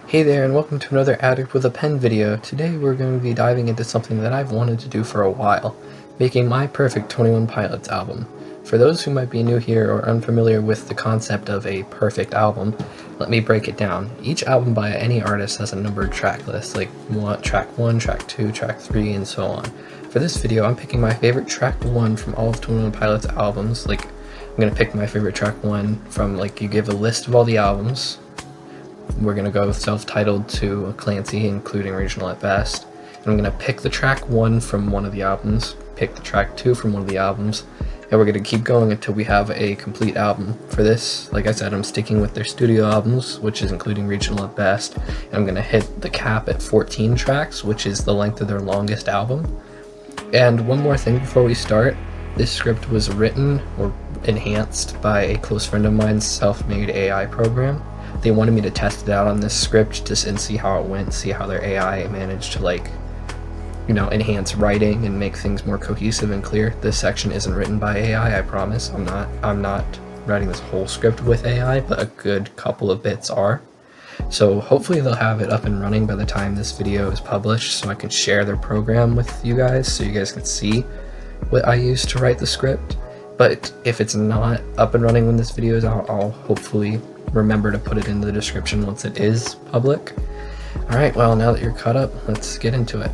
Hey there, and welcome to another Addict with a Pen video. Today we're going to be diving into something that I've wanted to do for a while, making my perfect 21 Pilots album. For those who might be new here or unfamiliar with the concept of a perfect album, let me break it down. Each album by any artist has a numbered track list, like track 1, track 2, track 3, and so on. For this video, I'm picking my favorite track 1 from all of 21 Pilots albums. I'm going to pick my favorite track 1 from, you give a list of all the albums. We're going to go self-titled to Clancy, including Regional at Best. And I'm going to pick the track 1 from one of the albums, pick the track 2 from one of the albums, and we're going to keep going until we have a complete album. For this, like I said, I'm sticking with their studio albums, which is including Regional at Best. And I'm going to hit the cap at 14 tracks, which is the length of their longest album. And one more thing before we start, this script was written or enhanced by a close friend of mine's self-made AI program. They wanted me to test it out on this script and see how it went, see how their AI managed to enhance writing and make things more cohesive and clear. This section isn't written by AI, I promise. I'm not writing this whole script with AI, but a good couple of bits are. So hopefully they'll have it up and running by the time this video is published, so I can share their program with you guys so you guys can see what I used to write the script. But if it's not up and running when this video is out, I'll hopefully remember to put it in the description once it is public. Alright, well, now that you're caught up, let's get into it.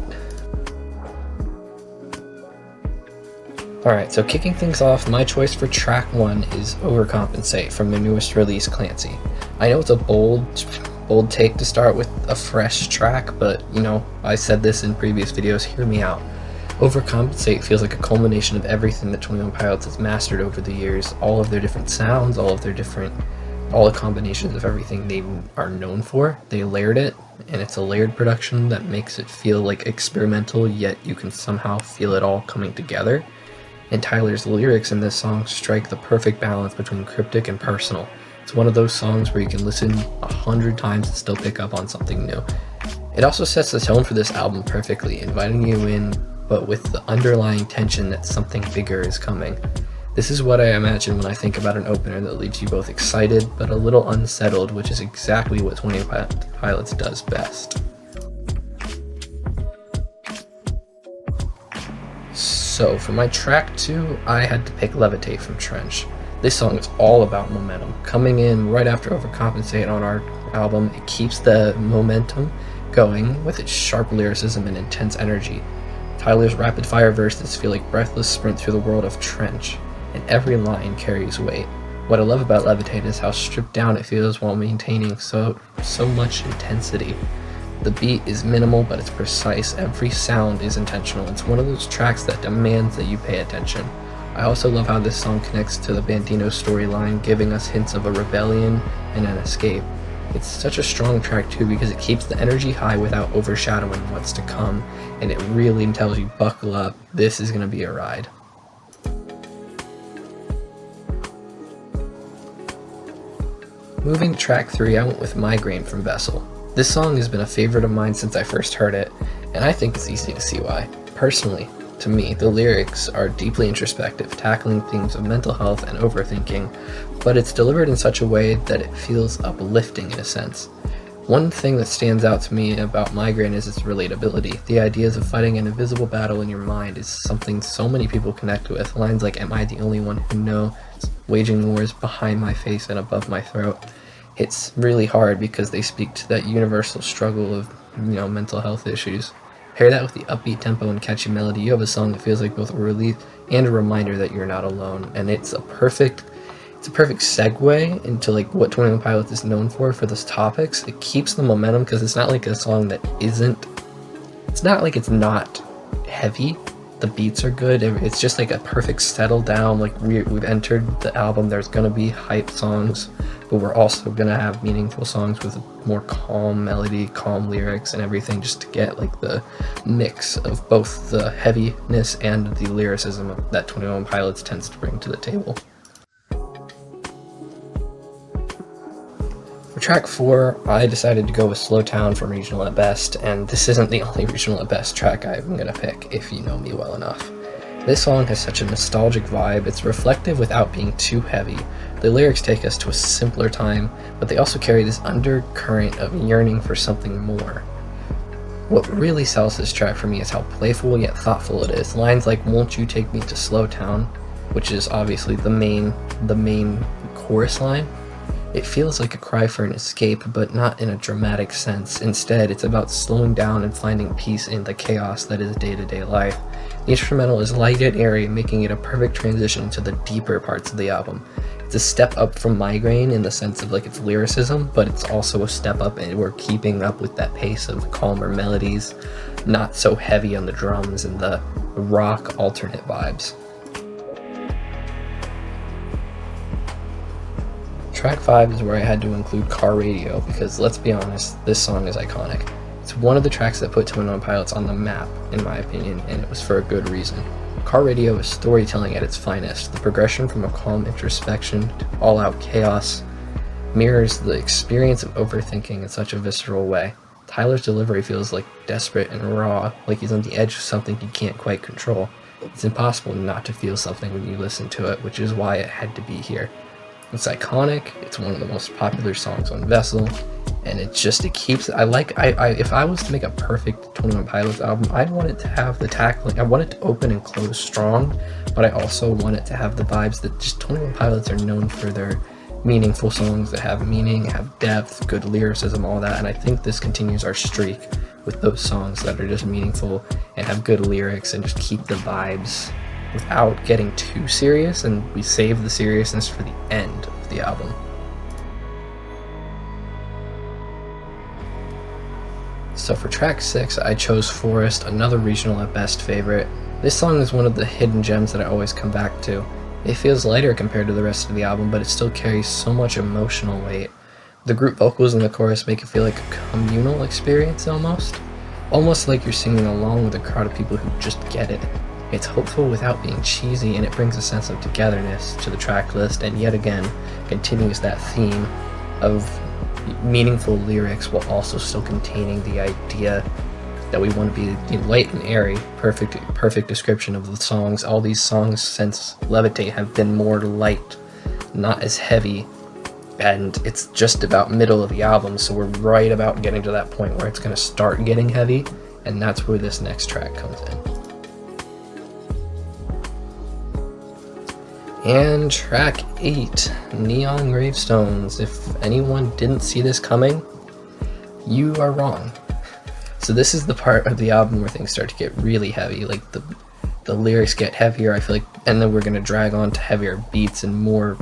Alright, so kicking things off, my choice for track 1 is Overcompensate from their newest release, Clancy. I know it's a bold take to start with a fresh track, but I said this in previous videos, hear me out. Overcompensate feels like a culmination of everything that 21 Pilots has mastered over the years, all of their different sounds, all the combinations of everything they are known for. They layered it, and it's a layered production that makes it feel like experimental, yet you can somehow feel it all coming together. And Tyler's lyrics in this song strike the perfect balance between cryptic and personal. It's one of those songs where you can listen 100 times and still pick up on something new. It also sets the tone for this album perfectly, inviting you in, but with the underlying tension that something bigger is coming. This is what I imagine when I think about an opener that leaves you both excited but a little unsettled, which is exactly what 21 Pilots does best. So for my track 2, I had to pick Levitate from Trench. This song is all about momentum. Coming in right after Overcompensate on our album, it keeps the momentum going with its sharp lyricism and intense energy. Tyler's rapid-fire verses feel like breathless sprint through the world of Trench, and every line carries weight. What I love about Levitate is how stripped down it feels while maintaining so much intensity. The beat is minimal, but it's precise. Every sound is intentional. It's one of those tracks that demands that you pay attention. I also love how this song connects to the Bandino storyline, giving us hints of a rebellion and an escape. It's such a strong track too because it keeps the energy high without overshadowing what's to come, and it really tells you, buckle up, this is going to be a ride. Moving to track 3, I went with Migraine from Vessel. This song has been a favorite of mine since I first heard it, and I think it's easy to see why. Personally, to me, the lyrics are deeply introspective, tackling themes of mental health and overthinking, but it's delivered in such a way that it feels uplifting in a sense. One thing that stands out to me about Migraine is its relatability. The ideas of fighting an invisible battle in your mind is something so many people connect with. Lines like, "Am I the only one who knows? Waging wars behind my face and above my throat." It's really hard because they speak to that universal struggle of, mental health issues. Pair that with the upbeat tempo and catchy melody, you have a song that feels like both a relief and a reminder that you're not alone. And it's a perfect segue into what 21 Pilots is known for those topics. It keeps the momentum because it's not like a song that it's not like it's not heavy. The beats are good. It's just like a perfect settle down. We've entered the album. There's gonna be hype songs, but we're also gonna have meaningful songs with more calm melody, calm lyrics, and everything, just to get the mix of both the heaviness and the lyricism that 21 Pilots tends to bring to the table. For track 4, I decided to go with Slowtown from Regional at Best, and this isn't the only Regional at Best track I'm going to pick, if you know me well enough. This song has such a nostalgic vibe. It's reflective without being too heavy. The lyrics take us to a simpler time, but they also carry this undercurrent of yearning for something more. What really sells this track for me is how playful yet thoughtful it is. Lines like "Won't you take me to Slowtown," which is obviously the main chorus line. It feels like a cry for an escape, but not in a dramatic sense. Instead, it's about slowing down and finding peace in the chaos that is day-to-day life. The instrumental is light yet airy, making it a perfect transition to the deeper parts of the album. It's a step up from Migraine in the sense of like its lyricism, but it's also a step up and we're keeping up with that pace of calmer melodies, not so heavy on the drums and the rock alternate vibes. Track 5 is where I had to include Car Radio because, let's be honest, this song is iconic. It's one of the tracks that put 21 Pilots on the map, in my opinion, and it was for a good reason. Car Radio is storytelling at its finest. The progression from a calm introspection to all-out chaos mirrors the experience of overthinking in such a visceral way. Tyler's delivery feels like desperate and raw, like he's on the edge of something he can't quite control. It's impossible not to feel something when you listen to it, which is why it had to be here. It's iconic, it's one of the most popular songs on Vessel, and it keeps, if I was to make a perfect 21 Pilots album, I'd want it to have the tackling, I want it to open and close strong, but I also want it to have the vibes that just 21 Pilots are known for their meaningful songs that have meaning, have depth, good lyricism, all that, and I think this continues our streak with those songs that are just meaningful and have good lyrics and just keep the vibes without getting too serious, and we save the seriousness for the end of the album. So for track 6, I chose Forest, another regional at best favorite. This song is one of the hidden gems that I always come back to. It feels lighter compared to the rest of the album, but it still carries so much emotional weight. The group vocals in the chorus make it feel like a communal experience almost like you're singing along with a crowd of people who just get it. It's hopeful without being cheesy, and it brings a sense of togetherness to the track list, and yet again continues that theme of meaningful lyrics while also still containing the idea that we want to be light and airy. Perfect description of the songs. All these songs since Levitate have been more light, not as heavy, and it's just about middle of the album, so we're right about getting to that point where it's going to start getting heavy, and that's where this next track comes in. And track 8, Neon Gravestones. If anyone didn't see this coming, you are wrong. So this is the part of the album where things start to get really heavy, like the lyrics get heavier, I feel like, and then we're going to drag on to heavier beats and more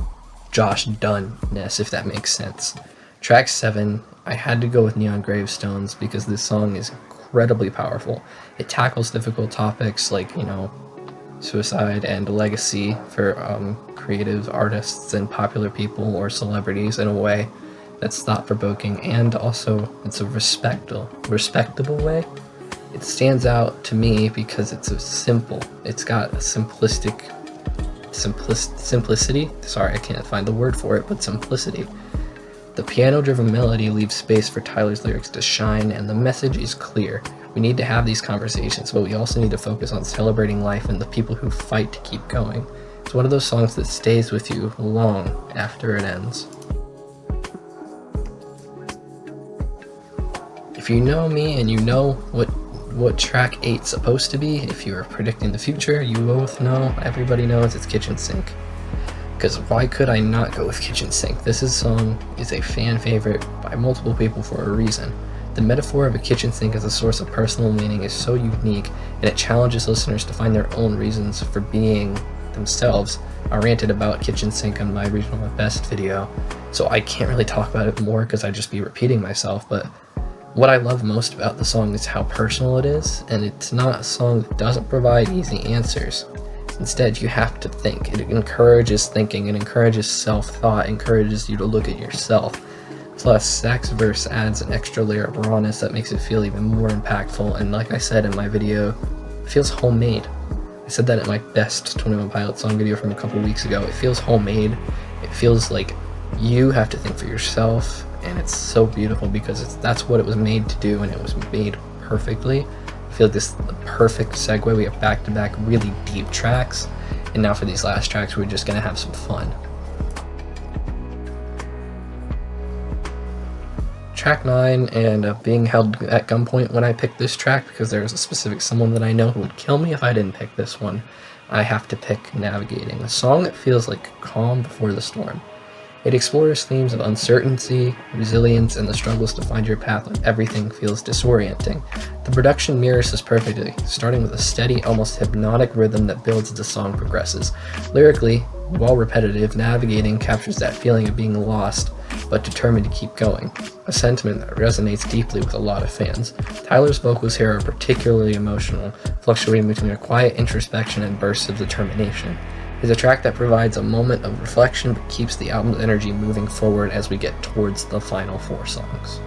Josh Dunn-ness, if that makes sense. Track 7, I had to go with Neon Gravestones because this song is incredibly powerful. It tackles difficult topics like, suicide and legacy for creative artists and popular people or celebrities in a way that's thought-provoking, and also it's a respectable way. It stands out to me because it's it's got a simplicity. Sorry, I can't find the word for it, but simplicity. The piano-driven melody leaves space for Tyler's lyrics to shine, and the message is clear. We need to have these conversations, but we also need to focus on celebrating life and the people who fight to keep going. It's one of those songs that stays with you long after it ends. If you know me and you know what track 8's supposed to be, if you are predicting the future, you both know, everybody knows it's Kitchen Sink. Because why could I not go with Kitchen Sink? This song is a fan favorite by multiple people for a reason. The metaphor of a kitchen sink as a source of personal meaning is so unique, and it challenges listeners to find their own reasons for being themselves. I ranted about Kitchen Sink on my Regional at Best video, so I can't really talk about it more because I'd just be repeating myself, but what I love most about the song is how personal it is, and it's not a song that doesn't provide easy answers. Instead, you have to think. It encourages thinking, it encourages self-thought, encourages you to look at yourself. Plus, Zach's verse adds an extra layer of rawness that makes it feel even more impactful, and like I said in my video, it feels homemade. I said that in my best 21 Pilots song video from a couple weeks ago. It feels homemade. It feels like you have to think for yourself, and it's so beautiful because that's what it was made to do, and it was made perfectly. I feel like this is the perfect segue. We have back-to-back really deep tracks, and now for these last tracks we're just gonna have some fun. Track 9, and being held at gunpoint when I picked this track because there was a specific someone that I know who would kill me if I didn't pick this one. I have to pick Navigating, a song that feels like calm before the storm. It explores themes of uncertainty, resilience, and the struggles to find your path when everything feels disorienting. The production mirrors this perfectly, starting with a steady, almost hypnotic rhythm that builds as the song progresses. Lyrically, while repetitive, Navigating captures that feeling of being lost, but determined to keep going, a sentiment that resonates deeply with a lot of fans. Tyler's vocals here are particularly emotional, fluctuating between a quiet introspection and bursts of determination. It's a track that provides a moment of reflection but keeps the album's energy moving forward as we get towards the final 4 songs.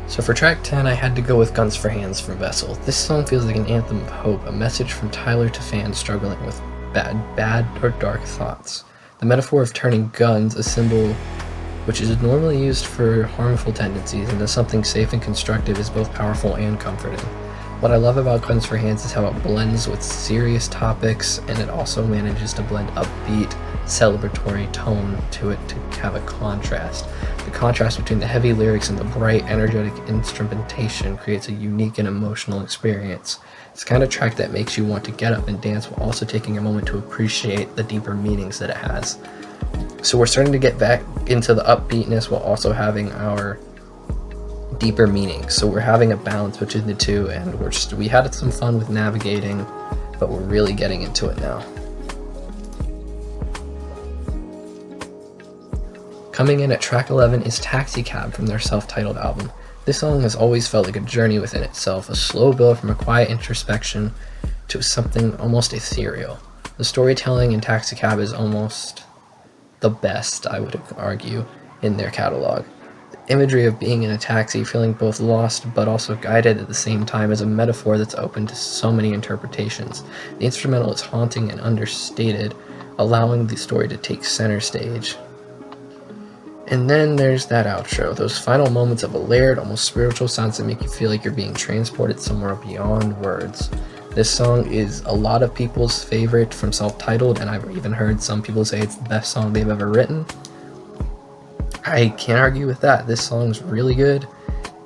So for track 10, I had to go with Guns for Hands from Vessel. This song feels like an anthem of hope, a message from Tyler to fans struggling with bad or dark thoughts. The metaphor of turning guns, a symbol which is normally used for harmful tendencies, into something safe and constructive, is both powerful and comforting. What I love about Guns for Hands is how it blends with serious topics, and it also manages to blend upbeat, celebratory tone to it to have a contrast. The contrast between the heavy lyrics and the bright, energetic instrumentation creates a unique and emotional experience. It's the kind of track that makes you want to get up and dance while also taking a moment to appreciate the deeper meanings that it has. So we're starting to get back into the upbeatness while also having our deeper meanings. So we're having a balance between the two, and we had some fun with Navigating, but we're really getting into it now. Coming in at track 11 is Taxi Cab from their self-titled album. This song has always felt like a journey within itself, a slow build from a quiet introspection to something almost ethereal. The storytelling in Taxi Cab is almost the best, I would argue, in their catalog. The imagery of being in a taxi, feeling both lost but also guided at the same time, is a metaphor that's open to so many interpretations. The instrumental is haunting and understated, allowing the story to take center stage. And then there's that outro, those final moments of a layered, almost spiritual sounds that make you feel like you're being transported somewhere beyond words. This song is a lot of people's favorite from self-titled, and I've even heard some people say it's the best song they've ever written. I can't argue with that. This song's really good,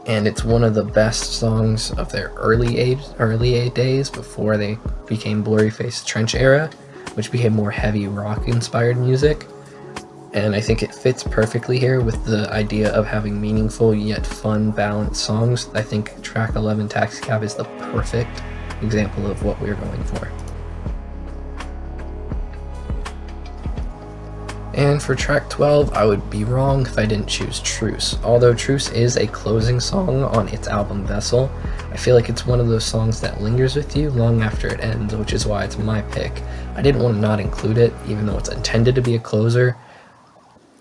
and it's one of the best songs of their early days before they became Blurryface Trench era, which became more heavy rock inspired music. And I think it fits perfectly here with the idea of having meaningful yet fun, balanced songs. I think track 11, Taxi Cab, is the perfect example of what we're going for. And for track 12, I would be wrong if I didn't choose Truce. Although Truce is a closing song on its album Vessel, I feel like it's one of those songs that lingers with you long after it ends, which is why it's my pick. I didn't want to not include it, even though it's intended to be a closer.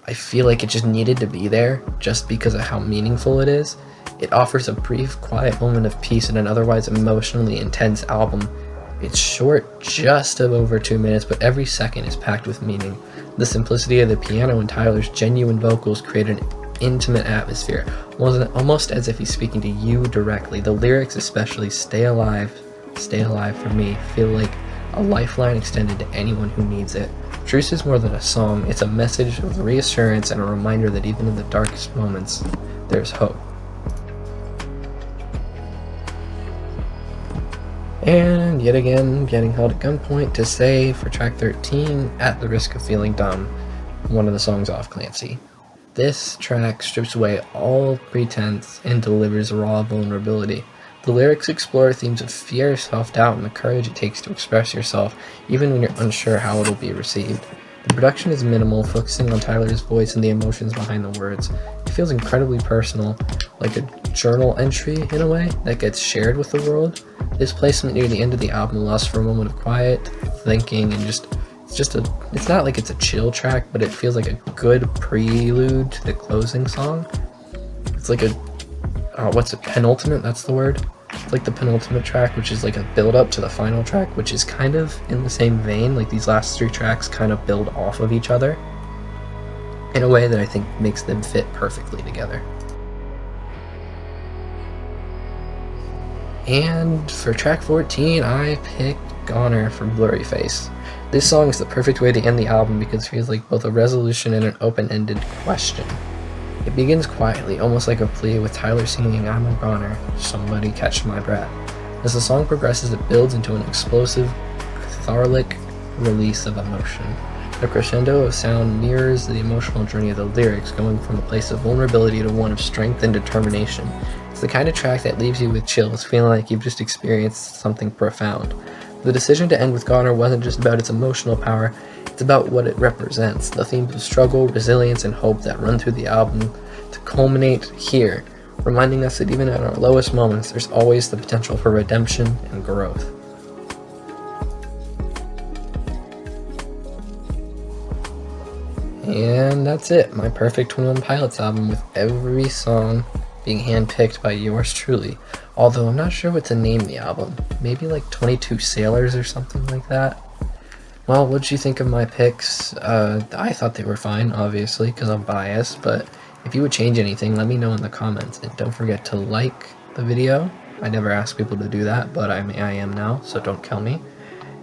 I feel like it just needed to be there, just because of how meaningful it is. It offers a brief, quiet moment of peace in an otherwise emotionally intense album. It's short, just over 2 minutes, but every second is packed with meaning. The simplicity of the piano and Tyler's genuine vocals create an intimate atmosphere, almost as if he's speaking to you directly. The lyrics, especially Stay Alive for me, feel like a lifeline extended to anyone who needs it. Truce is more than a song, it's a message of reassurance and a reminder that even in the darkest moments, there's hope. And yet again, getting held at gunpoint to say for track 13, At the Risk of Feeling Dumb, one of the songs off Clancy. This track strips away all pretense and delivers raw vulnerability. The lyrics explore themes of fear, self-doubt, and the courage it takes to express yourself, even when you're unsure how it'll be received. The production is minimal, focusing on Tyler's voice and the emotions behind the words. It feels incredibly personal, like a journal entry in a way that gets shared with the world. This placement near the end of the album allows for a moment of quiet thinking, and it's not like it's a chill track, but it feels like a good prelude to the closing song. It's like penultimate, that's the word. It's like the penultimate track, which is like a build up to the final track, which is kind of in the same vein. Like these last 3 tracks kind of build off of each other in a way that I think makes them fit perfectly together. And for track 14, I picked Goner from Blurry Face. This song is the perfect way to end the album because it feels like both a resolution and an open-ended question. It begins quietly, almost like a plea, with Tyler singing "I'm a goner, somebody catch my breath." As the song progresses, it builds into an explosive, cathartic release of emotion. The crescendo of sound mirrors the emotional journey of the lyrics, going from a place of vulnerability to one of strength and determination. It's the kind of track that leaves you with chills, feeling like you've just experienced something profound. The decision to end with Goner wasn't just about its emotional power, it's about what it represents, the themes of struggle, resilience, and hope that run through the album to culminate here, reminding us that even at our lowest moments, there's always the potential for redemption and growth. And that's it, my perfect 21 Pilots album, with every song being handpicked by yours truly. Although I'm not sure what to name the album. Maybe like 22 Sailors or something like that. Well, what'd you think of my picks? I thought they were fine, obviously, because I'm biased, but if you would change anything, let me know in the comments. And don't forget to like the video. I never ask people to do that, but I am now, so don't kill me.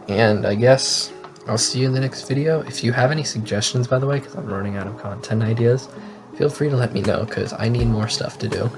And I guess I'll see you in the next video. If you have any suggestions, by the way, because I'm running out of content ideas, feel free to let me know, because I need more stuff to do.